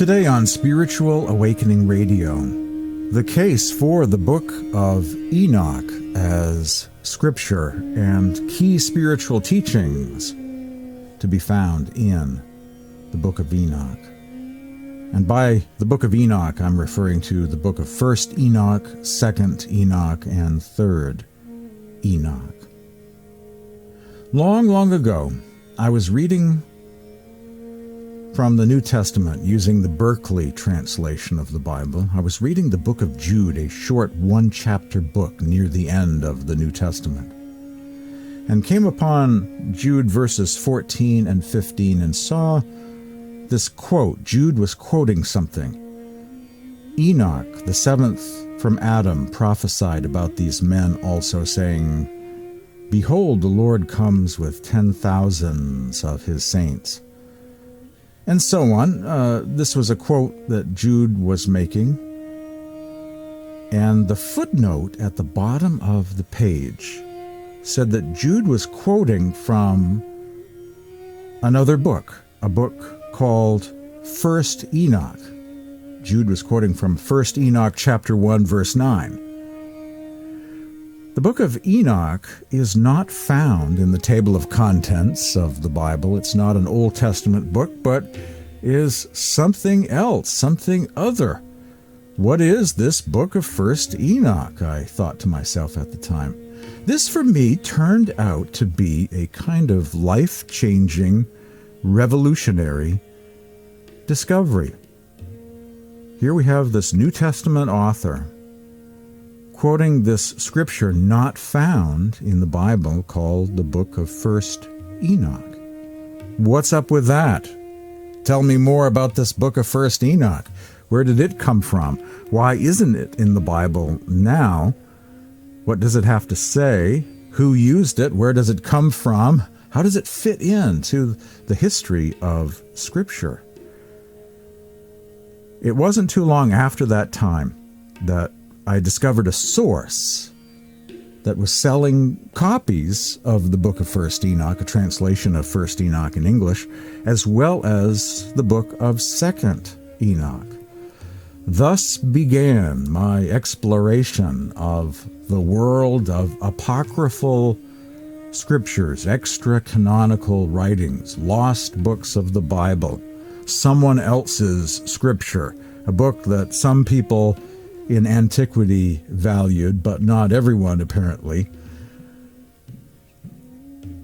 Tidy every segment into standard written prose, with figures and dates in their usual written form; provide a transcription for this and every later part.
Today on Spiritual Awakening Radio, the case for the Book of Enoch as scripture and key spiritual teachings to be found in the Book of Enoch. And by the Book of Enoch, I'm referring to the Book of First Enoch, Second Enoch, and Third Enoch. Long, long ago, I was reading from the New Testament using the Berkeley translation of the Bible. I was reading the Book of Jude, a short one-chapter book near the end of the New Testament, and came upon Jude verses 14 and 15 and saw this quote. Jude was quoting something. Enoch, the seventh from Adam, prophesied about these men also, saying, "Behold, the Lord comes with 10,000s of his saints." And so on. This was a quote that Jude was making. And the footnote at the bottom of the page said that Jude was quoting from another book, a book called First Enoch. Jude was quoting from First Enoch chapter 1, verse 9. The Book of Enoch is not found in the table of contents of the Bible. It's not an Old Testament book, but is something else, something other. What is this Book of First Enoch? I thought to myself at the time. This, for me, turned out to be a kind of life-changing, revolutionary discovery. Here we have this New Testament author quoting this scripture not found in the Bible called the Book of First Enoch. What's up with that? Tell me more about this Book of First Enoch. Where did it come from? Why isn't it in the Bible now? What does it have to say? Who used it? Where does it come from? How does it fit into the history of Scripture? It wasn't too long after that time that I discovered a source that was selling copies of the Book of First Enoch, a translation of First Enoch in English, as well as the Book of Second Enoch. Thus began my exploration of the world of apocryphal scriptures, extra-canonical writings, lost books of the Bible, someone else's scripture, a book that some people in antiquity valued, but not everyone apparently.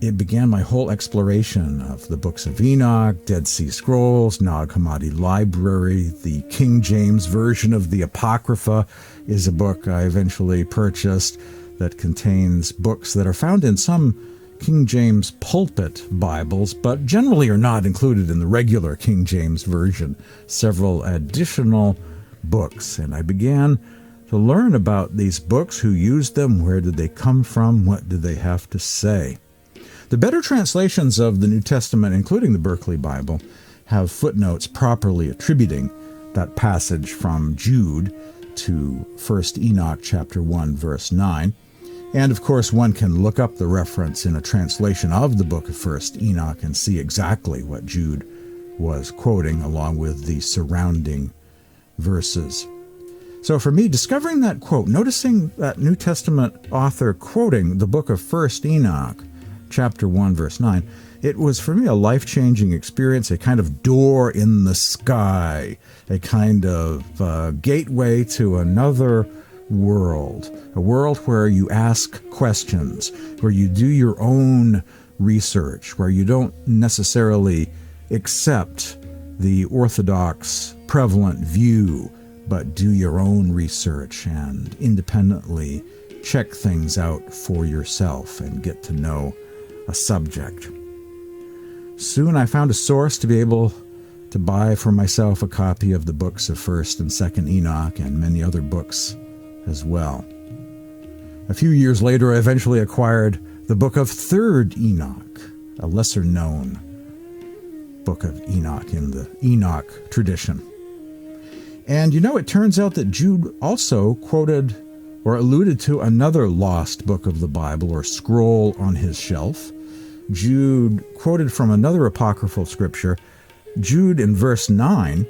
It began my whole exploration of the books of Enoch, Dead Sea Scrolls, Nag Hammadi Library. The King James version of the Apocrypha is a book I eventually purchased that contains books that are found in some King James pulpit Bibles, but generally are not included in the regular King James version. Several additional books, and I began to learn about these books, who used them, where did they come from, what did they have to say. The better translations of the New Testament, including the Berkeley Bible, have footnotes properly attributing that passage from Jude to First Enoch chapter 1, verse 9. And of course, one can look up the reference in a translation of the Book of First Enoch and see exactly what Jude was quoting, along with the surrounding verses. So for me, discovering that quote, noticing that New Testament author quoting the Book of First Enoch, chapter 1, verse 9, it was for me a life-changing experience, a kind of door in the sky, a kind of gateway to another world, a world where you ask questions, where you do your own research, where you don't necessarily accept the orthodox prevalent view, but do your own research and independently check things out for yourself and get to know a subject. Soon I found a source to be able to buy for myself a copy of the books of First and Second Enoch and many other books as well. A few years later, I eventually acquired the Book of Third Enoch, a lesser-known Book of Enoch in the Enoch tradition. And it turns out that Jude also quoted or alluded to another lost book of the Bible or scroll on his shelf. Jude quoted from another apocryphal scripture. Jude in verse 9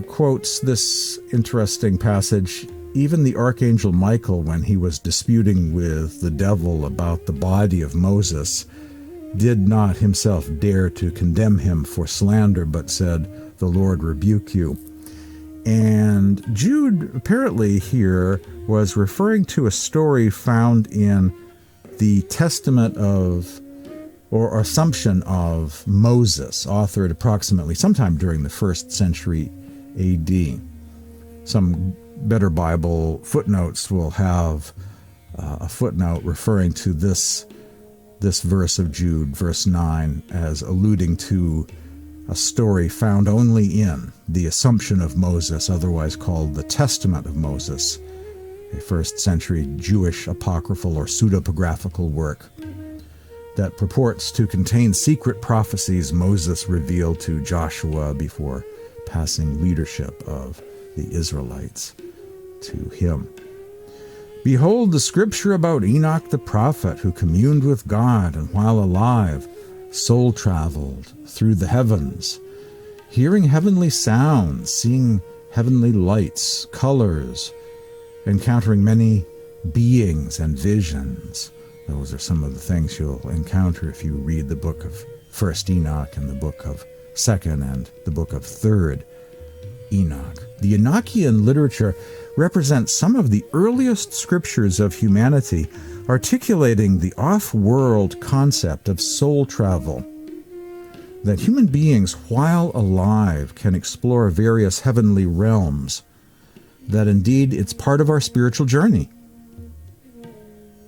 quotes this interesting passage. Even the archangel Michael, when he was disputing with the devil about the body of Moses, did not himself dare to condemn him for slander, but said, "The Lord rebuke you." And Jude apparently here was referring to a story found in the Testament of, or Assumption of Moses, authored approximately sometime during the 1st century AD. Some better Bible footnotes will have a footnote referring to this verse of Jude, verse 9, as alluding to a story found only in the Assumption of Moses, otherwise called the Testament of Moses, a 1st century Jewish apocryphal or pseudepigraphical work that purports to contain secret prophecies Moses revealed to Joshua before passing leadership of the Israelites to him. "Behold the scripture about Enoch the prophet, who communed with God, and while alive, soul-traveled through the heavens, hearing heavenly sounds, seeing heavenly lights, colors, encountering many beings and visions." Those are some of the things you'll encounter if you read the book of First Enoch and the book of Second and the book of Third Enoch. The Enochian literature represents some of the earliest scriptures of humanity, articulating the off-world concept of soul travel, that human beings, while alive, can explore various heavenly realms, that indeed it's part of our spiritual journey,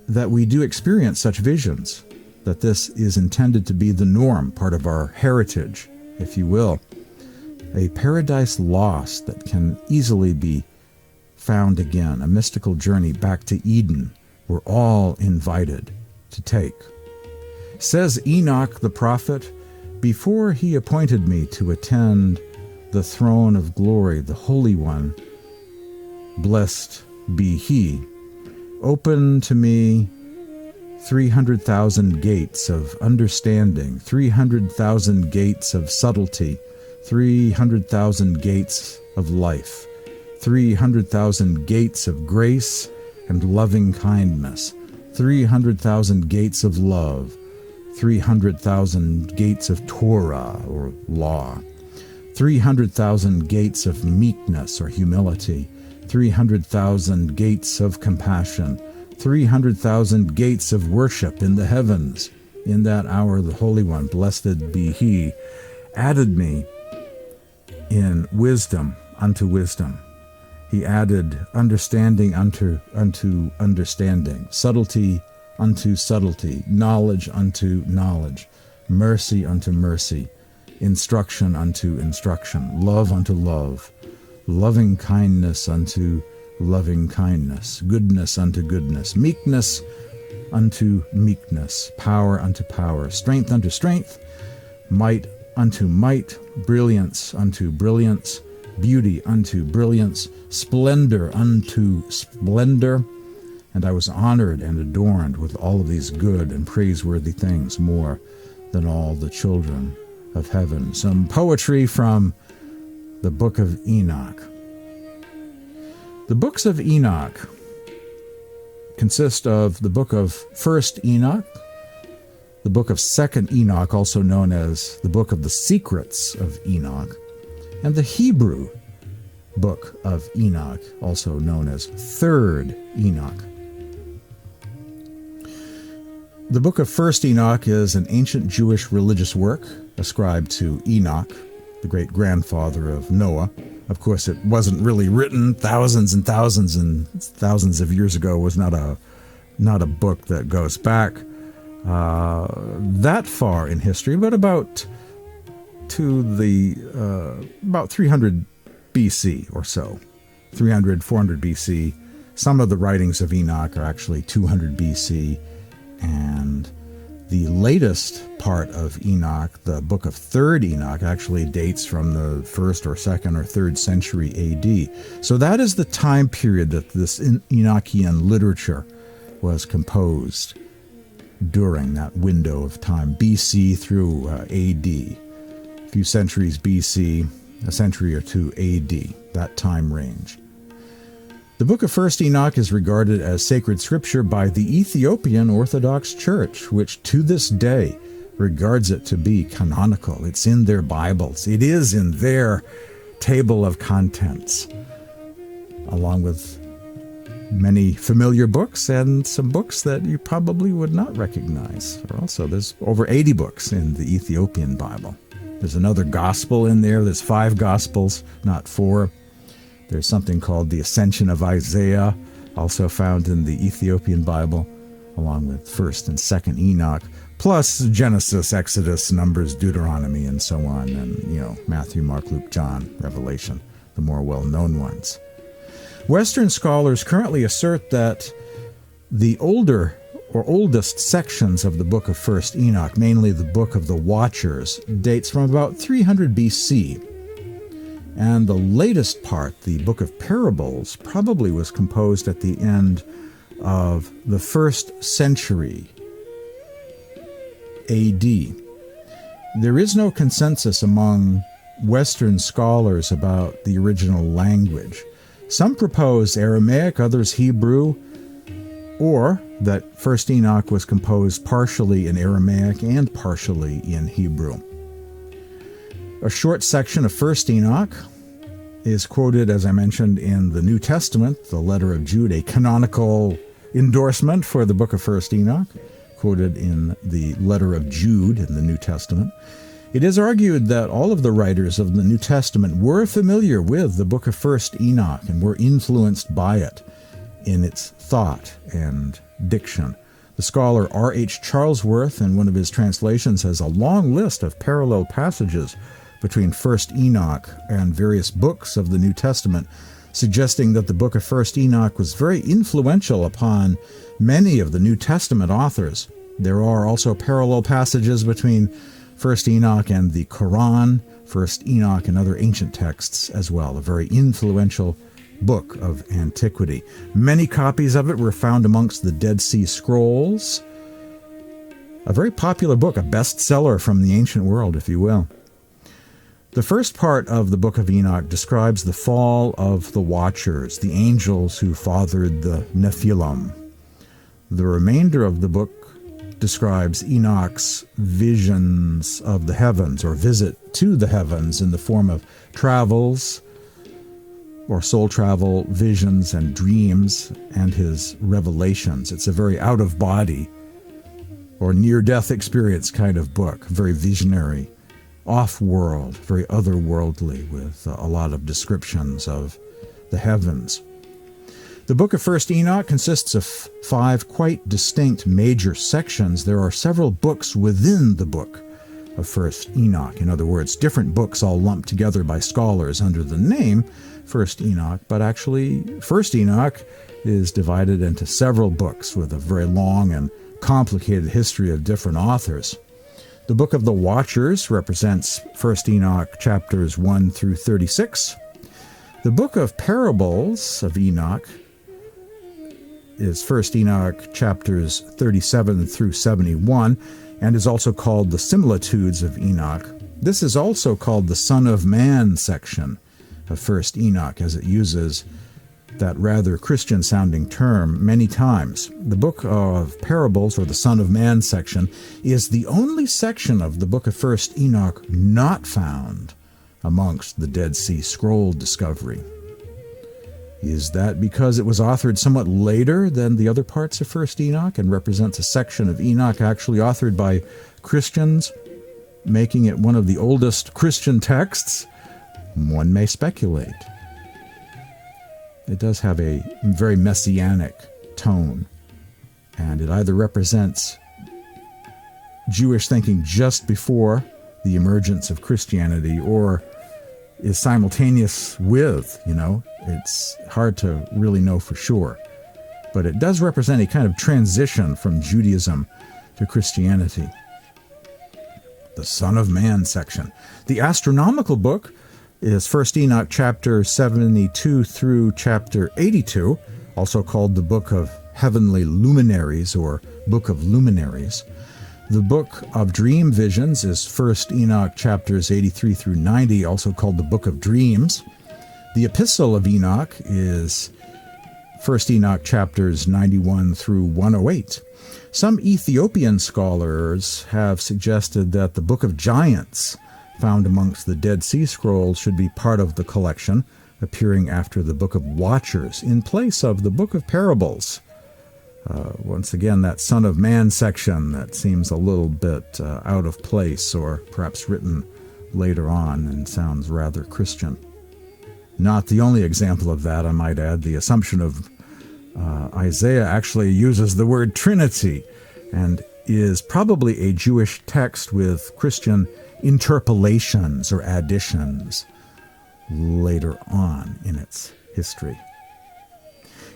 that we do experience such visions, that this is intended to be the norm, part of our heritage, if you will, a paradise lost that can easily be found again, a mystical journey back to Eden we're all invited to take. Says Enoch the prophet, "Before he appointed me to attend the throne of glory, the Holy One, blessed be he, opened to me 300,000 gates of understanding, 300,000 gates of subtlety, 300,000 gates of life, 300,000 gates of grace and loving kindness, 300,000 gates of love, 300,000 gates of Torah or law, 300,000 gates of meekness or humility, 300,000 gates of compassion, 300,000 gates of worship in the heavens. In that hour the Holy One, blessed be he, added me in wisdom unto wisdom. He added understanding unto understanding, subtlety unto subtlety, knowledge unto knowledge, mercy unto mercy, instruction unto instruction, love unto love, loving kindness unto loving kindness, goodness unto goodness, meekness unto meekness, power unto power, strength unto strength, might unto might, brilliance unto brilliance, beauty unto brilliance, splendor unto splendor. And I was honored and adorned with all of these good and praiseworthy things more than all the children of heaven. Some poetry from the Book of Enoch. The books of Enoch consist of the Book of First Enoch, the Book of Second Enoch, also known as the Book of the Secrets of Enoch, and the Hebrew Book of Enoch, also known as Third Enoch. The Book of First Enoch is an ancient Jewish religious work ascribed to Enoch, the great-grandfather of Noah. Of course, it wasn't really written thousands and thousands of years ago. It was not a book that goes back that far in history, but about 300 BC or so, 300, 400 BC. Some of the writings of Enoch are actually 200 BC, and the latest part of Enoch, the Book of Third Enoch, actually dates from the 1st or 2nd or 3rd century AD. So that is the time period that this Enochian literature was composed during, that window of time, BC through AD. A few centuries BC, a century or two AD, that time range. The Book of First Enoch is regarded as sacred scripture by the Ethiopian Orthodox Church, which to this day regards it to be canonical. It's in their Bibles. It is in their table of contents, along with many familiar books and some books that you probably would not recognize. Also, there's over 80 books in the Ethiopian Bible. There's another gospel in there. There's 5 gospels, not 4. There's something called the Ascension of Isaiah, also found in the Ethiopian Bible, along with First and Second Enoch, plus Genesis, Exodus, Numbers, Deuteronomy, and so on, and, Matthew, Mark, Luke, John, Revelation, the more well-known ones. Western scholars currently assert that the older or oldest sections of the Book of First Enoch, mainly the Book of the Watchers, dates from about 300 BC. And the latest part, the Book of Parables, probably was composed at the end of the 1st century AD. There is no consensus among Western scholars about the original language. Some propose Aramaic, others Hebrew, or that First Enoch was composed partially in Aramaic and partially in Hebrew. A short section of First Enoch is quoted, as I mentioned, in the New Testament, the letter of Jude, a canonical endorsement for the Book of First Enoch, quoted in the letter of Jude in the New Testament. It is argued that all of the writers of the New Testament were familiar with the Book of First Enoch and were influenced by it in its thought and diction. The scholar R.H. Charlesworth, in one of his translations, has a long list of parallel passages between First Enoch and various books of the New Testament, suggesting that the Book of First Enoch was very influential upon many of the New Testament authors. There are also parallel passages between First Enoch and the Quran, First Enoch and other ancient texts as well, a very influential book of antiquity. Many copies of it were found amongst the Dead Sea Scrolls, a very popular book, a bestseller from the ancient world, if you will. The first part of the Book of Enoch describes the fall of the Watchers, the angels who fathered the Nephilim. The remainder of the book describes Enoch's visions of the heavens, or visit to the heavens, in the form of travels, or soul travel, visions and dreams, and his revelations. It's a very out-of-body or near-death experience kind of book, very visionary, off-world, very otherworldly, with a lot of descriptions of the heavens. The Book of First Enoch consists of 5 quite distinct major sections. There are several books within the Book of First Enoch. In other words, different books all lumped together by scholars under the name First Enoch, but actually First Enoch is divided into several books with a very long and complicated history of different authors. The Book of the Watchers represents First Enoch chapters 1 through 36. The Book of Parables of Enoch is First Enoch chapters 37 through 71, and is also called the Similitudes of Enoch. This is also called the Son of Man section of First Enoch, as it uses that rather Christian-sounding term many times. The Book of Parables, or the Son of Man section, is the only section of the Book of First Enoch not found amongst the Dead Sea Scroll discovery. Is that because it was authored somewhat later than the other parts of First Enoch and represents a section of Enoch actually authored by Christians, making it one of the oldest Christian texts? One may speculate. It does have a very messianic tone, and it either represents Jewish thinking just before the emergence of Christianity, or is simultaneous with, it's hard to really know for sure. But it does represent a kind of transition from Judaism to Christianity. The Son of Man section. The astronomical book is First Enoch chapter 72 through chapter 82, also called the Book of Heavenly Luminaries, or Book of Luminaries. The Book of Dream Visions is First Enoch chapters 83 through 90, also called the Book of Dreams. The Epistle of Enoch is First Enoch chapters 91 through 108. Some Ethiopian scholars have suggested that the Book of Giants, found amongst the Dead Sea Scrolls, should be part of the collection, appearing after the Book of Watchers, in place of the Book of Parables. Once again, that Son of Man section that seems a little bit out of place, or perhaps written later on and sounds rather Christian. Not the only example of that, I might add. The Assumption of Isaiah actually uses the word Trinity and is probably a Jewish text with Christian interpolations or additions later on in its history.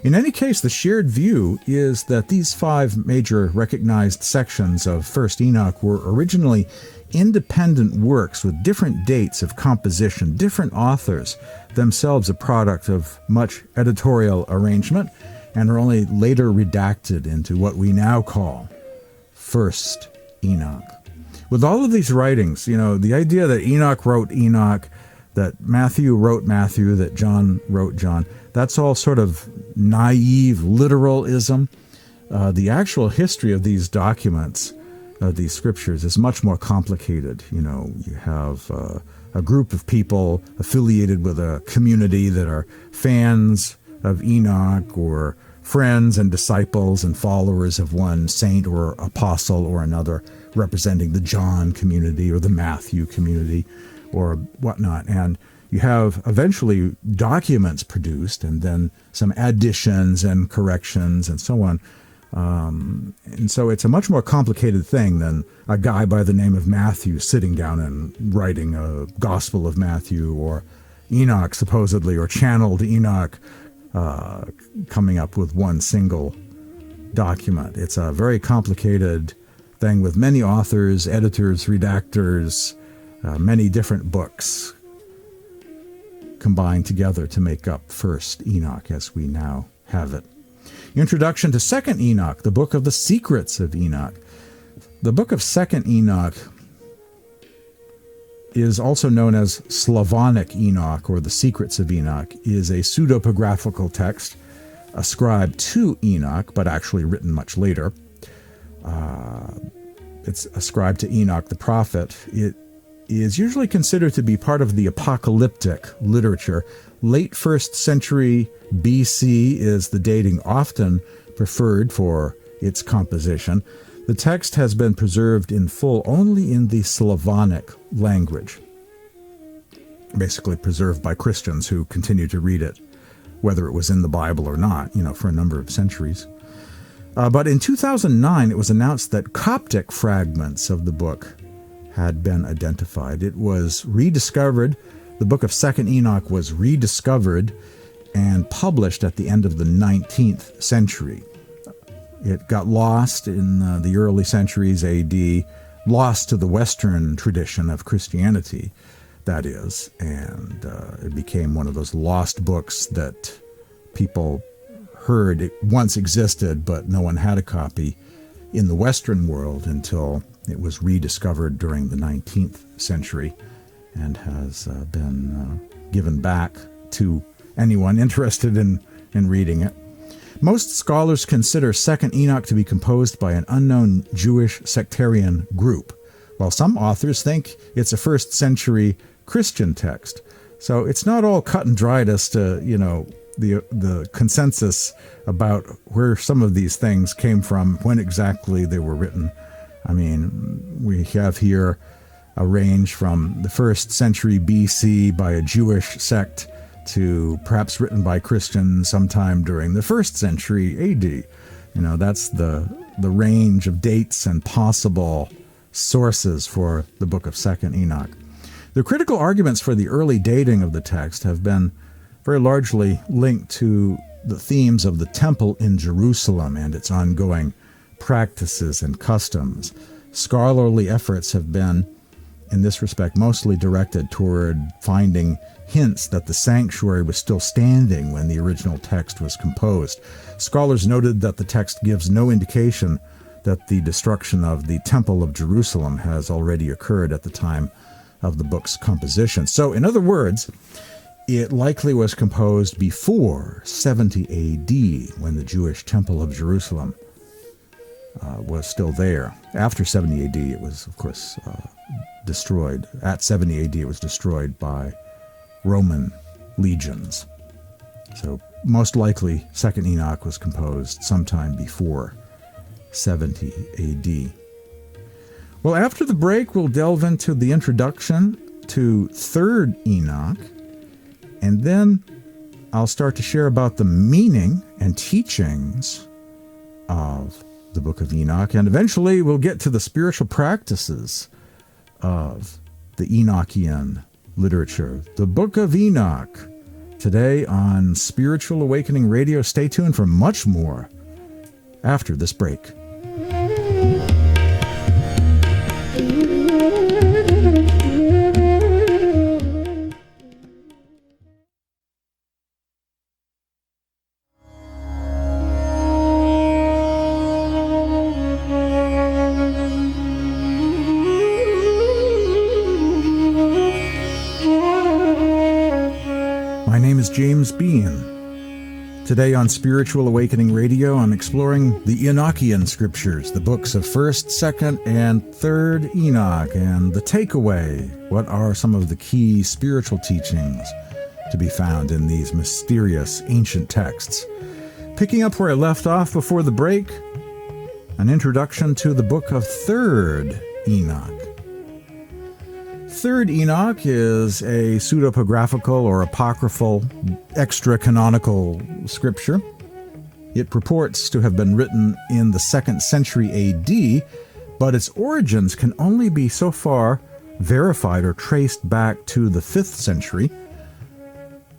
In any case, the shared view is that these 5 major recognized sections of First Enoch were originally independent works with different dates of composition, different authors, themselves a product of much editorial arrangement, and are only later redacted into what we now call First Enoch. With all of these writings, the idea that Enoch wrote Enoch, that Matthew wrote Matthew, that John wrote John, that's all sort of naive literalism. The actual history of these documents, these scriptures, is much more complicated. You have a group of people affiliated with a community that are fans of Enoch, or friends and disciples and followers of one saint or apostle or another, representing the John community or the Matthew community or whatnot. And you have eventually documents produced, and then some additions and corrections and so on. And so it's a much more complicated thing than a guy by the name of Matthew sitting down and writing a Gospel of Matthew, or Enoch supposedly, or channeled Enoch, coming up with one single document. It's a very complicated thing with many authors, editors, redactors, many different books combined together to make up First Enoch as we now have it. Introduction to Second Enoch, the Book of the Secrets of Enoch. The Book of Second Enoch is also known as Slavonic Enoch, or the Secrets of Enoch, is a pseudepigraphical text ascribed to Enoch, but actually written much later. It's ascribed to Enoch the prophet. It is usually considered to be part of the apocalyptic literature. Late 1st century BC is the dating often preferred for its composition. The text has been preserved in full only in the Slavonic language, basically preserved by Christians who continue to read it, whether it was in the Bible or not, for a number of centuries. But in 2009, it was announced that Coptic fragments of the book had been identified. It was rediscovered. The Book of Second Enoch was rediscovered and published at the end of the 19th century. It got lost in the early centuries AD, lost to the Western tradition of Christianity, that is, and it became one of those lost books that people heard it once existed, but no one had a copy in the Western world until it was rediscovered during the 19th century and has been given back to anyone interested in reading it. Most scholars consider Second Enoch to be composed by an unknown Jewish sectarian group, while some authors think it's a 1st century Christian text. So it's not all cut and dried as to, the consensus about where some of these things came from, when exactly they were written. I mean, we have here a range from the 1st century BC by a Jewish sect to perhaps written by Christians sometime during the 1st century AD. That's the range of dates and possible sources for the Book of Second Enoch. The critical arguments for the early dating of the text have been very largely linked to the themes of the temple in Jerusalem and its ongoing practices and customs. Scholarly efforts have been, in this respect, mostly directed toward finding hints that the sanctuary was still standing when the original text was composed. Scholars noted that the text gives no indication that the destruction of the Temple of Jerusalem has already occurred at the time of the book's composition. So, in other words, it likely was composed before 70 A.D., when the Jewish Temple of Jerusalem was still there. After 70 A.D., it was, of course, destroyed. At 70 A.D., it was destroyed by Roman legions. So, most likely, Second Enoch was composed sometime before 70 A.D. Well, after the break, we'll delve into the introduction to Third Enoch, and then I'll start to share about the meaning and teachings of the Book of Enoch, and eventually we'll get to the spiritual practices of the Enochian literature. The Book of Enoch, today on Spiritual Awakening Radio. Stay tuned for much more after this break. My name is James Bean. Today on Spiritual Awakening Radio, I'm exploring the Enochian Scriptures, the books of First, Second, and Third Enoch, and the takeaway. What are some of the key spiritual teachings to be found in these mysterious ancient texts? Picking up where I left off before the break, an introduction to the book of Third Enoch. Third Enoch is a pseudepigraphical or apocryphal extra-canonical scripture. It purports to have been written in the 2nd century A.D., but its origins can only be so far verified or traced back to the 5th century.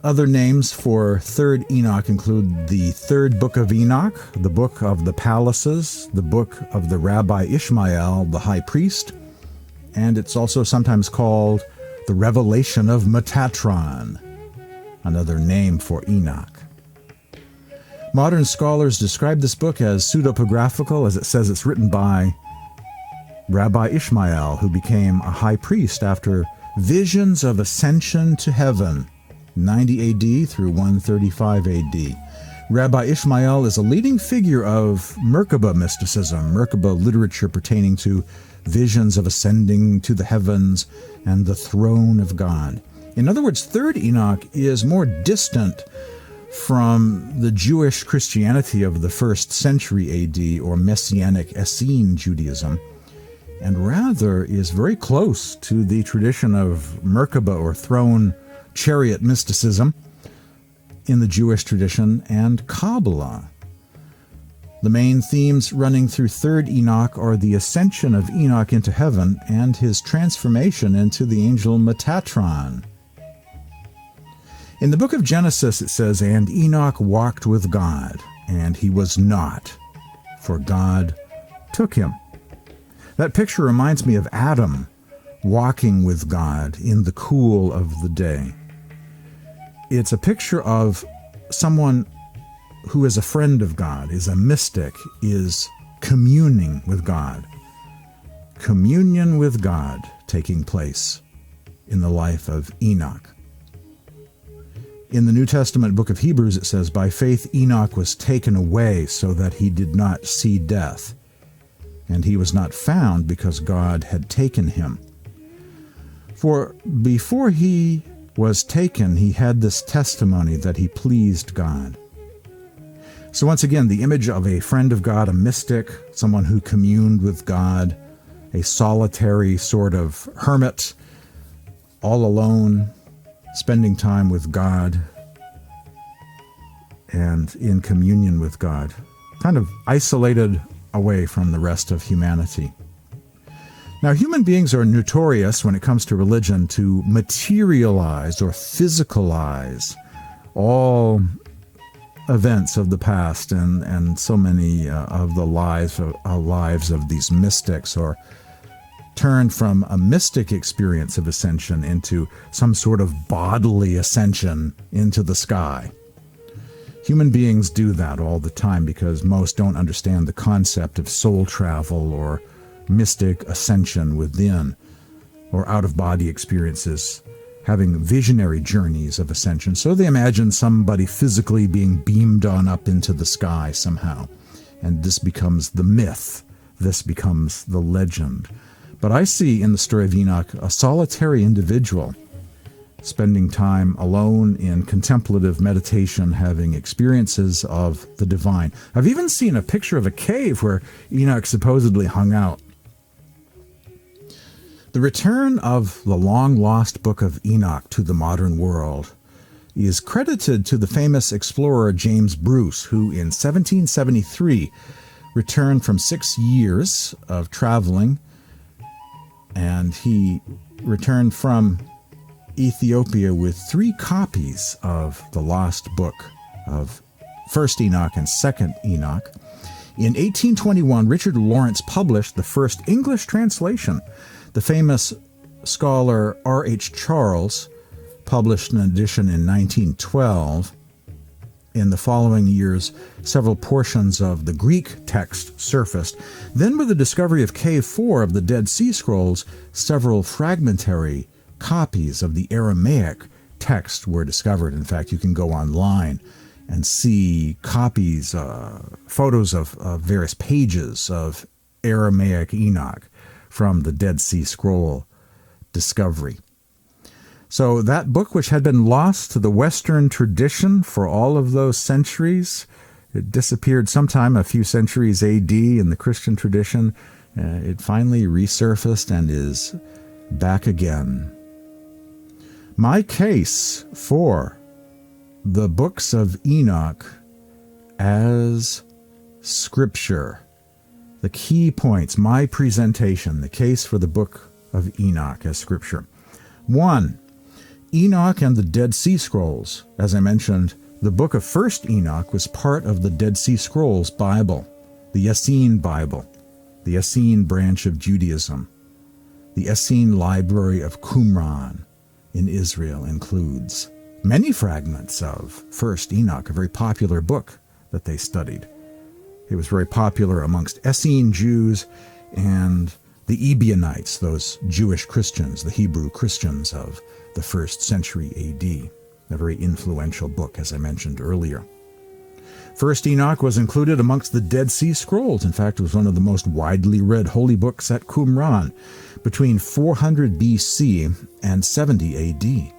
Other names for Third Enoch include the Third Book of Enoch, the Book of the Palaces, the Book of the Rabbi Ishmael, the High Priest, and it's also sometimes called the Revelation of Metatron, another name for Enoch. Modern scholars describe this book as pseudepigraphical, as it says it's written by Rabbi Ishmael, who became a high priest after visions of ascension to heaven, 90 A.D. through 135 A.D. Rabbi Ishmael is a leading figure of Merkabah mysticism, Merkabah literature pertaining to visions of ascending to the heavens and the throne of God. In other words, Third Enoch is more distant from the Jewish Christianity of the 1st century A.D. or Messianic Essene Judaism, and rather is very close to the tradition of Merkabah or throne chariot mysticism in the Jewish tradition and Kabbalah. The main themes running through Third Enoch are the ascension of Enoch into heaven and his transformation into the angel Metatron. In the book of Genesis it says, "And Enoch walked with God, and he was not, for God took him." That picture reminds me of Adam walking with God in the cool of the day. It's a picture of someone who is a friend of God, is a mystic, is communing with God. Communion with God taking place in the life of Enoch. In the New Testament book of Hebrews it says, "By faith Enoch was taken away so that he did not see death, and he was not found because God had taken him. For before he was taken, he had this testimony that he pleased God." So once again, the image of a friend of God, a mystic, someone who communed with God, a solitary sort of hermit, all alone, spending time with God and in communion with God, kind of isolated away from the rest of humanity. Now, human beings are notorious when it comes to religion to materialize or physicalize all events of the past and so many of the lives of these mystics, or turn from a mystic experience of ascension into some sort of bodily ascension into the sky. Human beings do that all the time because most don't understand the concept of soul travel or mystic ascension within, or out-of-body experiences, having visionary journeys of ascension. So they imagine somebody physically being beamed on up into the sky somehow. And this becomes the myth. This becomes the legend. But I see in the story of Enoch a solitary individual spending time alone in contemplative meditation, having experiences of the divine. I've even seen a picture of a cave where Enoch supposedly hung out. The return of the long-lost Book of Enoch to the modern world is credited to the famous explorer James Bruce, who in 1773 returned from 6 years of traveling, and he returned from Ethiopia with 3 copies of the lost book of First Enoch and Second Enoch. In 1821, Richard Lawrence published the first English translation. The famous scholar R.H. Charles published an edition in 1912. In the following years, several portions of the Greek text surfaced. Then, with the discovery of Cave 4 of the Dead Sea Scrolls, several fragmentary copies of the Aramaic text were discovered. In fact, you can go online and see copies, photos of various pages of Aramaic Enoch from the Dead Sea Scroll discovery. So that book, which had been lost to the Western tradition for all of those centuries, it disappeared sometime a few centuries AD in the Christian tradition. It finally resurfaced and is back again. My case for the books of Enoch as Scripture. The key points, my presentation, the case for the Book of Enoch as Scripture. 1. Enoch and the Dead Sea Scrolls. As I mentioned, the Book of First Enoch was part of the Dead Sea Scrolls Bible, the Essene Bible, the Essene branch of Judaism. The Essene Library of Qumran in Israel includes many fragments of First Enoch, a very popular book that they studied. It was very popular amongst Essene Jews and the Ebionites, those Jewish Christians, the Hebrew Christians of the 1st century A.D., a very influential book, as I mentioned earlier. First Enoch was included amongst the Dead Sea Scrolls. In fact, it was one of the most widely read holy books at Qumran between 400 B.C. and 70 A.D.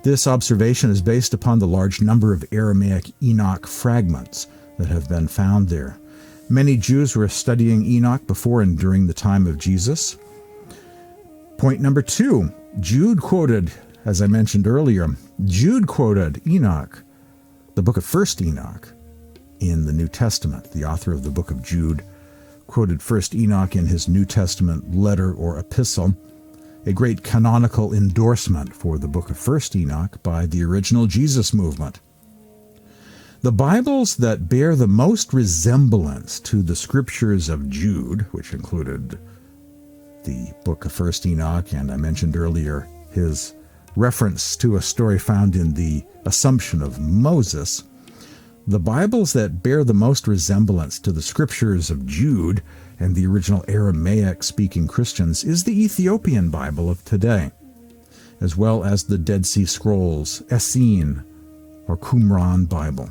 This observation is based upon the large number of Aramaic Enoch fragments that have been found there. Many Jews were studying Enoch before and during the time of Jesus. Point number 2, Jude quoted, as I mentioned earlier, Jude quoted Enoch, the book of First Enoch, in the New Testament. The author of the Book of Jude quoted First Enoch in his New Testament letter or epistle, a great canonical endorsement for the Book of First Enoch by the original Jesus movement. The Bibles that bear the most resemblance to the Scriptures of Jude, which included the Book of First Enoch, and I mentioned earlier his reference to a story found in the Assumption of Moses, the Bibles that bear the most resemblance to the Scriptures of Jude and the original Aramaic-speaking Christians is the Ethiopian Bible of today, as well as the Dead Sea Scrolls-Essene or Qumran Bible.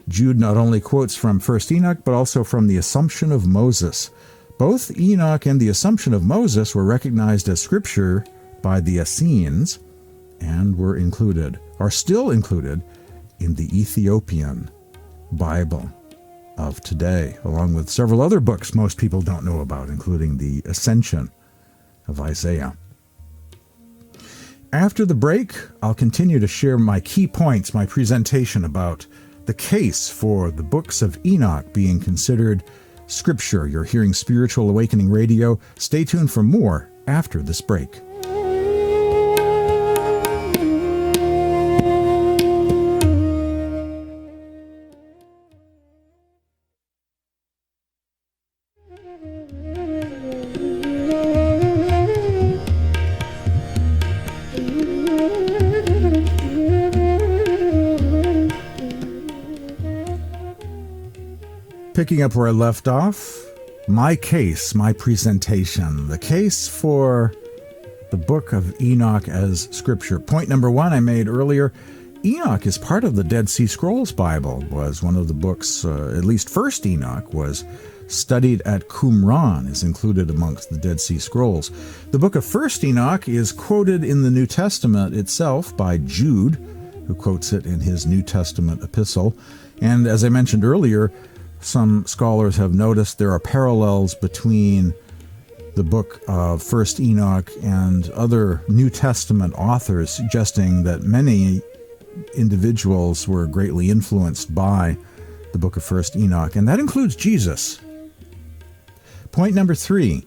Jude not only quotes from First Enoch, but also from the Assumption of Moses. Both Enoch and the Assumption of Moses were recognized as Scripture by the Essenes and are still included in the Ethiopian Bible of today, along with several other books most people don't know about, including the Ascension of Isaiah. After the break, I'll continue to share my key points, my presentation about the case for the books of Enoch being considered Scripture. You're hearing Spiritual Awakening Radio. Stay tuned for more after this break. Picking up where I left off, my case, my presentation, the case for the Book of Enoch as Scripture. Point number one I made earlier, Enoch is part of the Dead Sea Scrolls Bible, was one of the books, at least First Enoch was studied at Qumran, is included amongst the Dead Sea Scrolls. The Book of First Enoch is quoted in the New Testament itself by Jude, who quotes it in his New Testament epistle. And as I mentioned earlier, some scholars have noticed there are parallels between the Book of First Enoch and other New Testament authors, suggesting that many individuals were greatly influenced by the Book of First Enoch, and that includes Jesus. Point number three,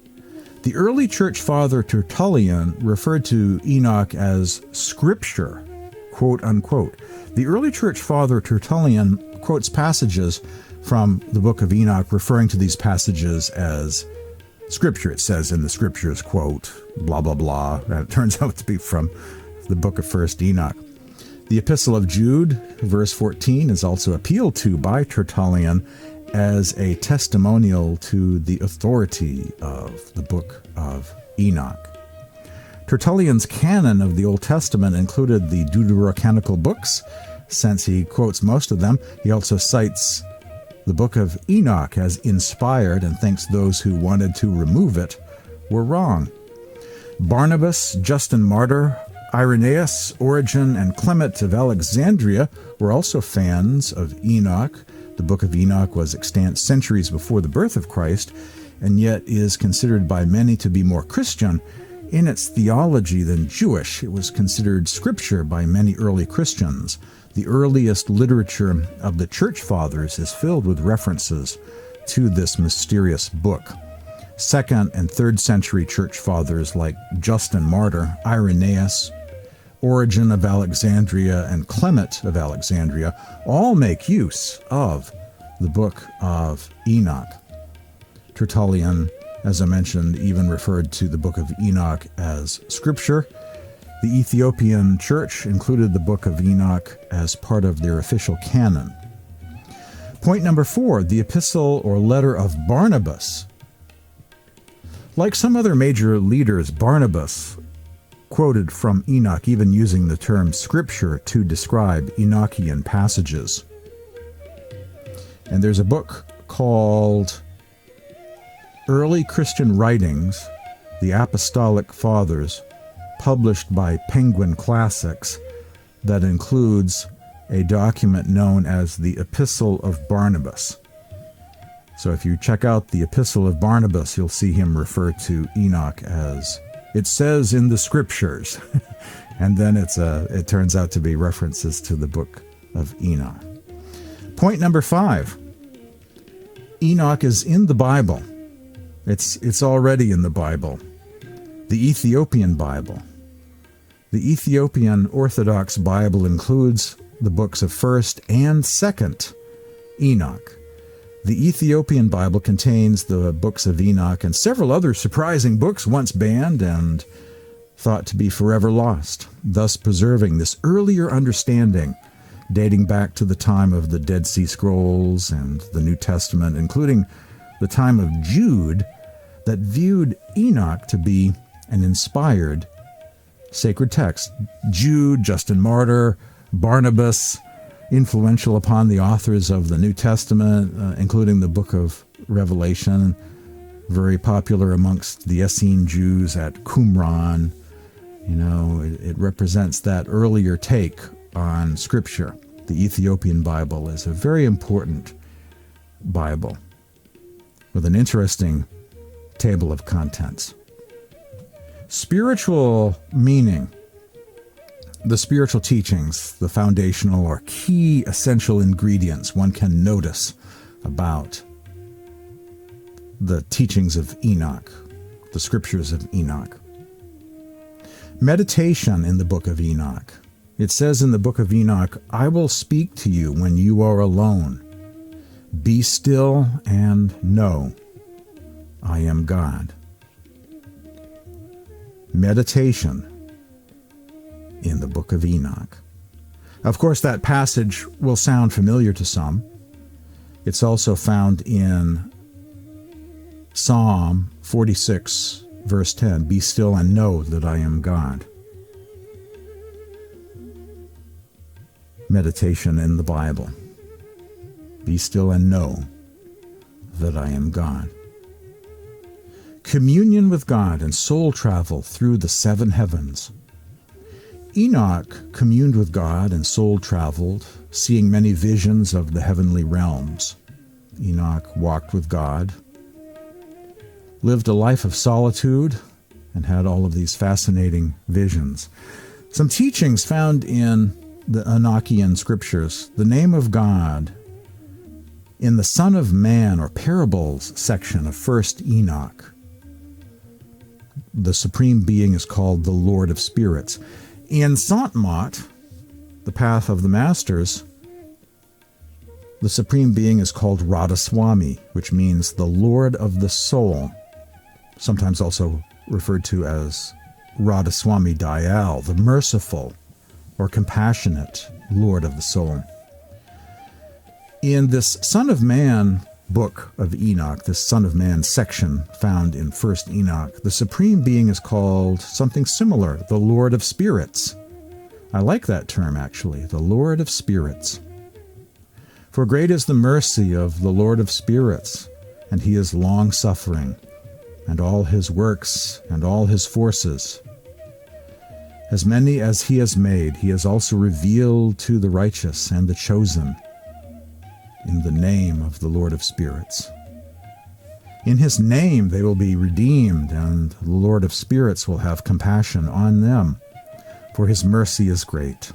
the early church father Tertullian referred to Enoch as Scripture, quote unquote. The early church father Tertullian quotes passages from the Book of Enoch, referring to these passages as Scripture. It says in the Scriptures, quote, blah, blah, blah. And it turns out to be from the Book of First Enoch. The Epistle of Jude, verse 14, is also appealed to by Tertullian as a testimonial to the authority of the Book of Enoch. Tertullian's canon of the Old Testament included the Deuterocanonical books, since he quotes most of them. He also cites the Book of Enoch as inspired and thinks those who wanted to remove it were wrong. Barnabas, Justin Martyr, Irenaeus, Origen, and Clement of Alexandria were also fans of Enoch. The Book of Enoch was extant centuries before the birth of Christ, and yet is considered by many to be more Christian in its theology than Jewish. It was considered scripture by many early Christians. The earliest literature of the church fathers is filled with references to this mysterious book. Second and third century church fathers like Justin Martyr, Irenaeus, Origen of Alexandria, and Clement of Alexandria all make use of the Book of Enoch. Tertullian, as I mentioned, even referred to the Book of Enoch as Scripture. The Ethiopian church included the Book of Enoch as part of their official canon. Point number four, the epistle or letter of Barnabas. Like some other major leaders, Barnabas quoted from Enoch, even using the term Scripture to describe Enochian passages. And there's a book called Early Christian Writings, the Apostolic Fathers, published by Penguin Classics, that includes a document known as the Epistle of Barnabas. So if you check out the Epistle of Barnabas, you'll see him refer to Enoch as, it says in the Scriptures, and then it turns out to be references to the Book of Enoch. Point number five, Enoch is in the Bible. It's already in the Bible. The Ethiopian Bible. The Ethiopian Orthodox Bible includes the books of First and Second Enoch. The Ethiopian Bible contains the books of Enoch and several other surprising books once banned and thought to be forever lost, thus preserving this earlier understanding dating back to the time of the Dead Sea Scrolls and the New Testament, including the time of Jude, that viewed Enoch to be an inspired sacred text. Jude, Justin Martyr, Barnabas, influential upon the authors of the New Testament, including the Book of Revelation, very popular amongst the Essene Jews at Qumran. You know, it represents that earlier take on Scripture. The Ethiopian Bible is a very important Bible with an interesting table of contents. Spiritual meaning. The spiritual teachings, the foundational or key essential ingredients one can notice about the teachings of Enoch, the Scriptures of Enoch. Meditation in the Book of Enoch. It says in the Book of Enoch, I will speak to you when you are alone. Be still and know I am God. Meditation in the Book of Enoch. Of course, that passage will sound familiar to some. It's also found in Psalm 46, verse 10. Be still and know that I am God. Meditation in the Bible. Be still and know that I am God. Communion with God and soul travel through the seven heavens. Enoch communed with God and soul traveled, seeing many visions of the heavenly realms. Enoch walked with God, lived a life of solitude, and had all of these fascinating visions. Some teachings found in the Enochian scriptures. The name of God in the Son of Man or parables section of First Enoch. The supreme being is called the Lord of Spirits. In Sant, the Path of the Masters, the supreme being is called Radhasoami, which means the Lord of the Soul, sometimes also referred to as Radhasoami Dayal, the merciful or compassionate Lord of the Soul. In this Son of Man Book of Enoch, this Son of Man section found in First Enoch, the supreme being is called something similar, the Lord of Spirits. I like that term, actually, the Lord of Spirits. For great is the mercy of the Lord of Spirits, and he is long-suffering, and all his works and all his forces. As many as he has made, he has also revealed to the righteous and the chosen, in the name of the Lord of Spirits. In his name they will be redeemed, and the Lord of Spirits will have compassion on them, for his mercy is great.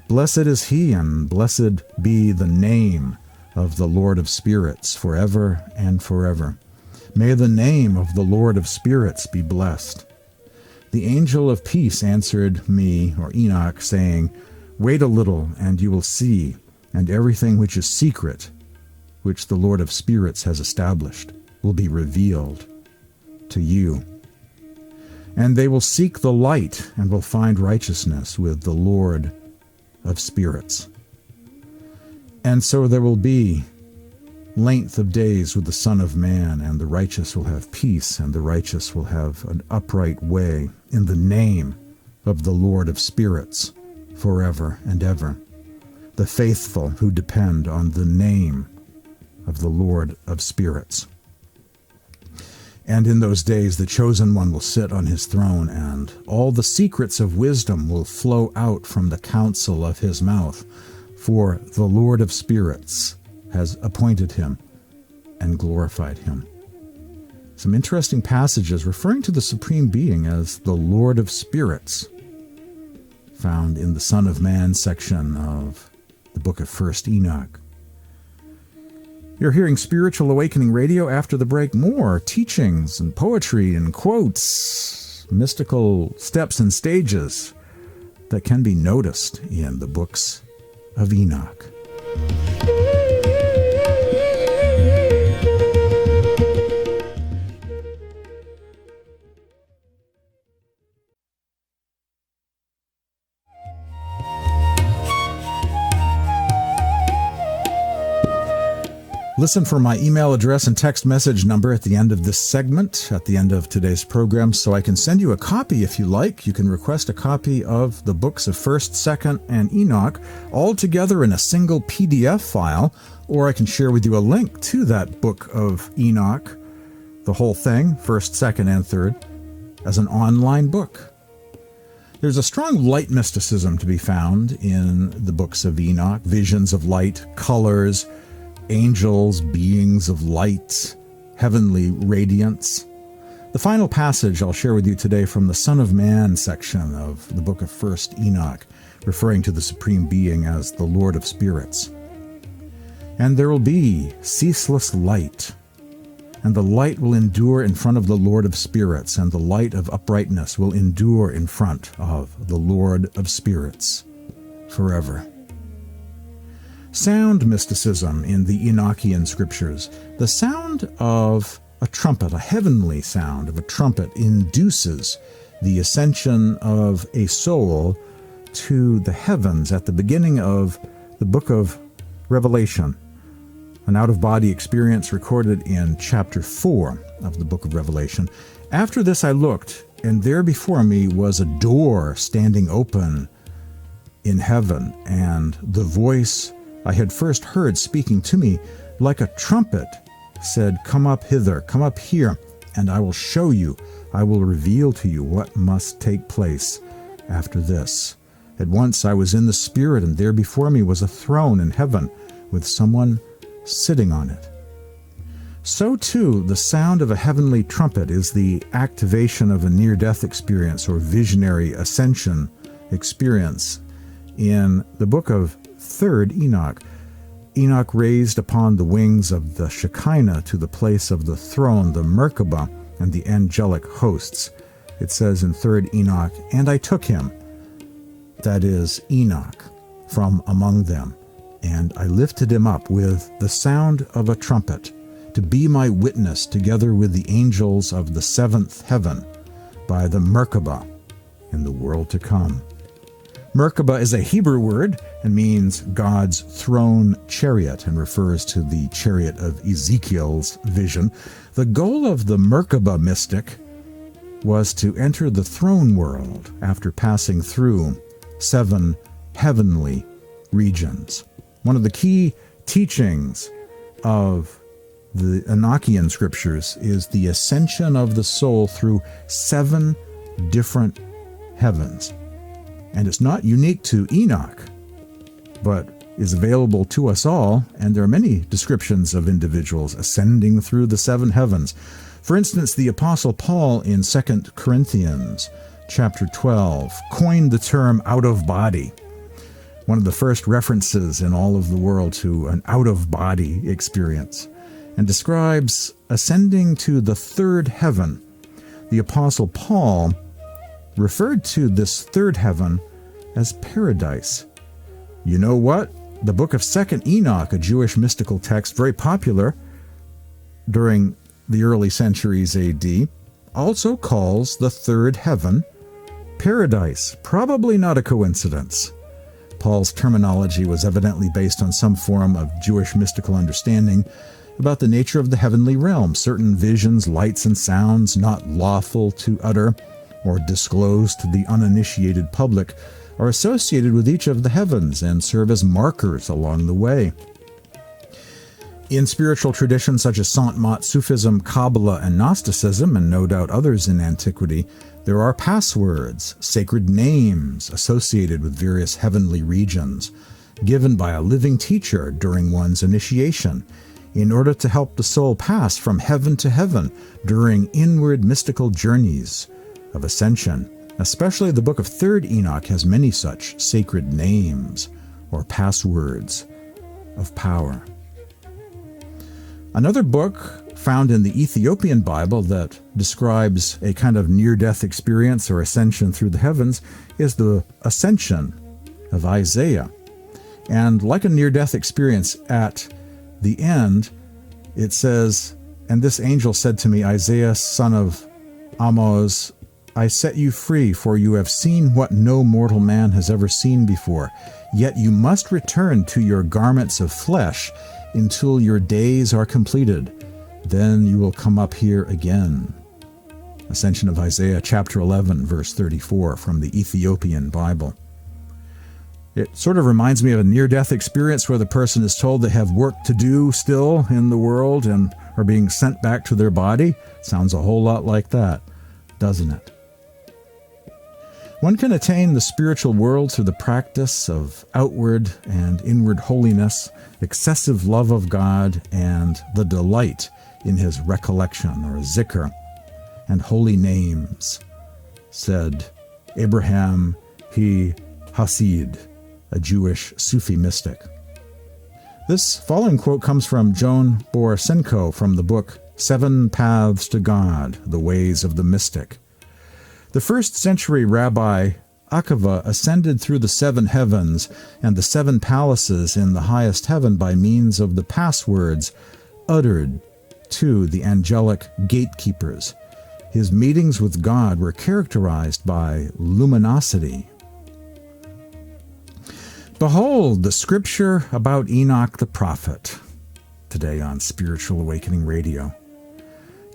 Blessed is he, and blessed be the name of the Lord of Spirits forever and forever. May the name of the Lord of Spirits be blessed. The angel of peace answered me, or Enoch, saying, Wait a little, and you will see, and everything which is secret, which the Lord of Spirits has established, will be revealed to you. And they will seek the light, and will find righteousness with the Lord of Spirits. And so there will be length of days with the Son of Man, and the righteous will have peace, and the righteous will have an upright way in the name of the Lord of Spirits forever and ever. The faithful who depend on the name of the Lord of Spirits. And in those days the chosen one will sit on his throne, and all the secrets of wisdom will flow out from the counsel of his mouth, for the Lord of Spirits has appointed him and glorified him. Some interesting passages referring to the Supreme Being as the Lord of Spirits, found in the Son of Man section of the Book of First Enoch. You're hearing Spiritual Awakening Radio. After the break, more teachings and poetry and quotes, mystical steps and stages that can be noticed in the books of Enoch. Listen for my email address and text message number at the end of this segment, at the end of today's program, so I can send you a copy if you like. You can request a copy of the books of 1st, 2nd, and Enoch, all together in a single PDF file, or I can share with you a link to that Book of Enoch, the whole thing, 1st, 2nd, and 3rd, as an online book. There's a strong light mysticism to be found in the books of Enoch, visions of light, colors, angels, beings of light, heavenly radiance. The final passage I'll share with you today from the Son of Man section of the Book of First Enoch, referring to the Supreme Being as the Lord of Spirits. And there will be ceaseless light, and the light will endure in front of the Lord of Spirits, and the light of uprightness will endure in front of the Lord of Spirits forever. Sound mysticism in the Enochian scriptures. The sound of a trumpet, a heavenly sound of a trumpet, induces the ascension of a soul to the heavens at the beginning of the book of Revelation. an out-of-body experience recorded in chapter 4 of the book of Revelation. After this I looked, and there before me was a door standing open in heaven, and the voice I had first heard speaking to me like a trumpet said, "Come up hither, come up here, and I will show you, I will reveal to you what must take place after this." At once I was in the Spirit, and there before me was a throne in heaven with someone sitting on it. So too, the sound of a heavenly trumpet is the activation of a near-death experience or visionary ascension experience. In the book of Third Enoch, Enoch raised upon the wings of the Shekinah to the place of the throne, the Merkabah, and the angelic hosts. It says in Third Enoch, "And I took him," that is Enoch, "from among them, and I lifted him up with the sound of a trumpet, to be my witness together with the angels of the seventh heaven, by the Merkabah in the world to come." Merkabah is a Hebrew word and means God's throne chariot and refers to the chariot of Ezekiel's vision. The goal of the Merkabah mystic was to enter the throne world after passing through 7 heavenly regions. One of the key teachings of the Enochian scriptures is the ascension of the soul through 7 different heavens. And it's not unique to Enoch, but is available to us all, and there are many descriptions of individuals ascending through the 7 heavens. For instance, the Apostle Paul in 2 Corinthians chapter 12 coined the term out of body, one of the first references in all of the world to an out-of-body experience, and describes ascending to the 3rd heaven. The Apostle Paul referred to this 3rd heaven as paradise. You know what? The book of 2nd Enoch, a Jewish mystical text very popular during the early centuries AD, also calls the 3rd heaven paradise. Probably not a coincidence. Paul's terminology was evidently based on some form of Jewish mystical understanding about the nature of the heavenly realm, certain visions, lights, and sounds not lawful to utter or disclose to the uninitiated public are associated with each of the heavens and serve as markers along the way. In spiritual traditions such as Sant, Sufism, Kabbalah, and Gnosticism, and no doubt others in antiquity, there are passwords, sacred names associated with various heavenly regions, given by a living teacher during one's initiation, in order to help the soul pass from heaven to heaven during inward mystical journeys of ascension. Especially the book of 3rd Enoch has many such sacred names or passwords of power. Another book found in the Ethiopian Bible that describes a kind of near-death experience or ascension through the heavens is the Ascension of Isaiah. And like a near-death experience, at the end, it says, "And this angel said to me, Isaiah, son of Amoz, I set you free, for you have seen what no mortal man has ever seen before. Yet you must return to your garments of flesh until your days are completed. Then you will come up here again." Ascension of Isaiah, chapter 11, verse 34, from the Ethiopian Bible. It sort of reminds me of a near-death experience where the person is told they have work to do still in the world and are being sent back to their body. Sounds a whole lot like that, doesn't it? One can attain the spiritual world through the practice of outward and inward holiness, excessive love of God, and the delight in his recollection, or zikr, and holy names, said Abraham He Hasid, a Jewish Sufi mystic. This following quote comes from Joan Borisenko from the book 7 Paths to God, The Ways of the Mystic. The 1st century Rabbi Akiva ascended through the 7 heavens and the 7 palaces in the highest heaven by means of the passwords uttered to the angelic gatekeepers. His meetings with God were characterized by luminosity. Behold, the scripture about Enoch the prophet. today on Spiritual Awakening Radio.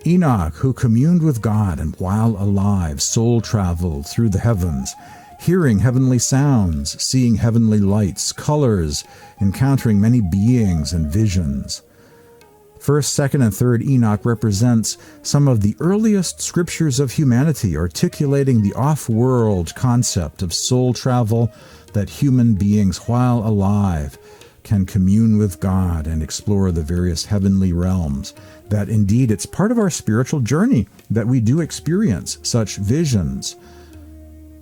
Enoch, who communed with God and while alive, soul traveled through the heavens, hearing heavenly sounds, seeing heavenly lights, colors, encountering many beings and visions. First, second, and third Enoch represents some of the earliest scriptures of humanity, articulating the off-world concept of soul travel, that human beings, while alive, can commune with God and explore the various heavenly realms, that indeed it's part of our spiritual journey that we do experience such visions,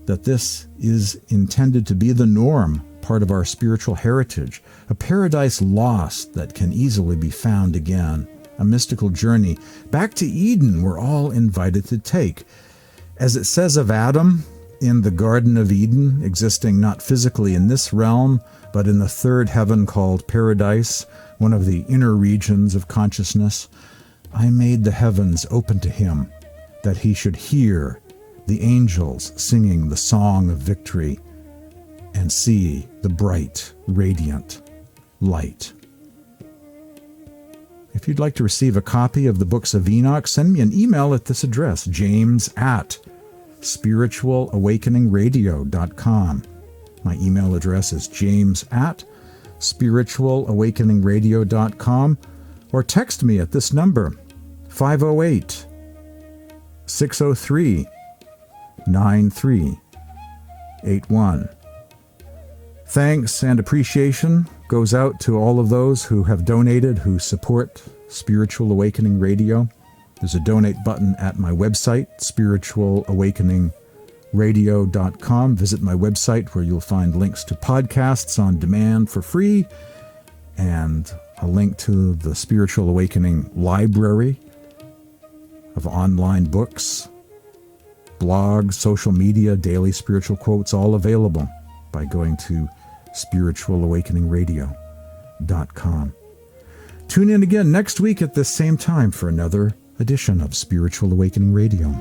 that this is intended to be the norm, part of our spiritual heritage, a paradise lost that can easily be found again, a mystical journey back to Eden we're all invited to take. As it says of Adam in the Garden of Eden, existing not physically in this realm, but in the third heaven called paradise, one of the inner regions of consciousness, I made the heavens open to him, that he should hear the angels singing the song of victory and see the bright, radiant light. If you'd like to receive a copy of the Books of Enoch, send me an email at this address, james@spiritualawakeningradio.com. My email address is james@spiritualawakeningradio.com, or text me at this number, 508-603-9381. Thanks and appreciation goes out to all of those who have donated, who support Spiritual Awakening Radio. There's a donate button at my website, spiritualawakeningradio.com. Visit my website where you'll find links to podcasts on demand for free and a link to the Spiritual Awakening library of online books, blogs, social media, daily spiritual quotes, all available by going to spiritualawakeningradio.com. Tune in again next week at this same time for another edition of Spiritual Awakening Radio.